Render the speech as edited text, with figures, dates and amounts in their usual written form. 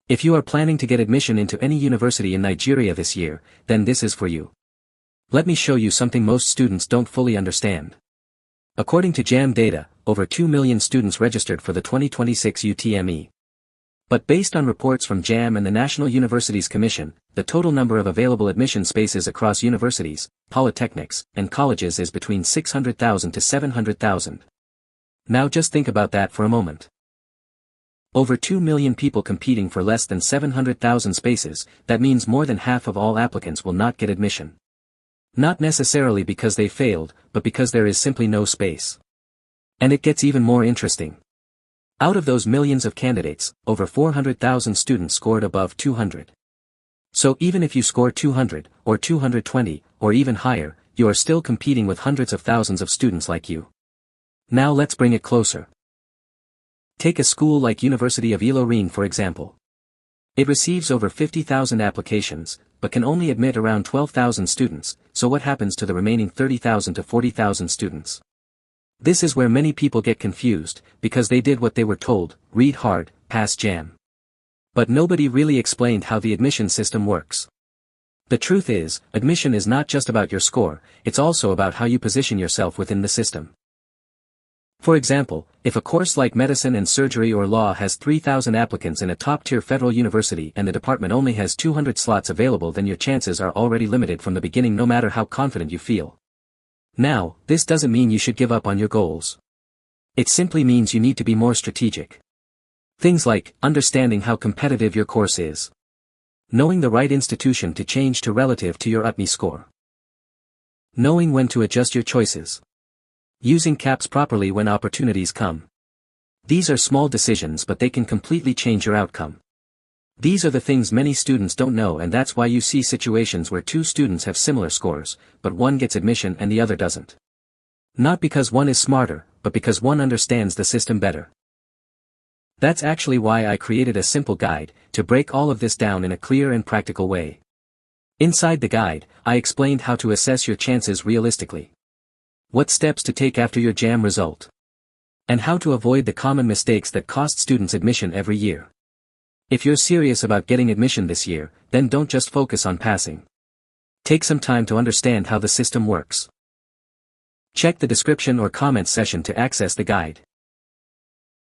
If you are planning to get admission into any university in Nigeria this year, then this is for you. Let me show you something most students don't fully understand. According to JAMB data, over 2 million students registered for the 2026 UTME. But based on reports from JAMB and the National Universities Commission, the total number of available admission spaces across universities, polytechnics, and colleges is between 600,000 to 700,000. Now just think about that for a moment. Over 2 million people competing for less than 700,000 spaces, that means more than half of all applicants will not get admission. Not necessarily because they failed, but because there is simply no space. And it gets even more interesting. Out of those millions of candidates, over 400,000 students scored above 200. So even if you score 200, or 220, or even higher, you are still competing with hundreds of thousands of students like you. Now let's bring it closer. Take a school like University of Ilorin for example. It receives over 50,000 applications, but can only admit around 12,000 students, so what happens to the remaining 30,000 to 40,000 students? This is where many people get confused, because they did what they were told, read hard, pass JAMB. But nobody really explained how the admission system works. The truth is, admission is not just about your score, it's also about how you position yourself within the system. For example, if a course like medicine and surgery or law has 3,000 applicants in a top-tier federal university and the department only has 200 slots available, then your chances are already limited from the beginning no matter how confident you feel. Now, this doesn't mean you should give up on your goals. It simply means you need to be more strategic. Things like, understanding how competitive your course is. Knowing the right institution to change to relative to your UTME score. Knowing when to adjust your choices. Using caps properly when opportunities come. These are small decisions but they can completely change your outcome. These are the things many students don't know, and that's why you see situations where two students have similar scores, but one gets admission and the other doesn't. Not because one is smarter, but because one understands the system better. That's actually why I created a simple guide, to break all of this down in a clear and practical way. Inside the guide, I explained how to assess your chances realistically. What steps to take after your JAMB result. And how to avoid the common mistakes that cost students admission every year. If you're serious about getting admission this year, then don't just focus on passing. Take some time to understand how the system works. Check the description or comments section to access the guide.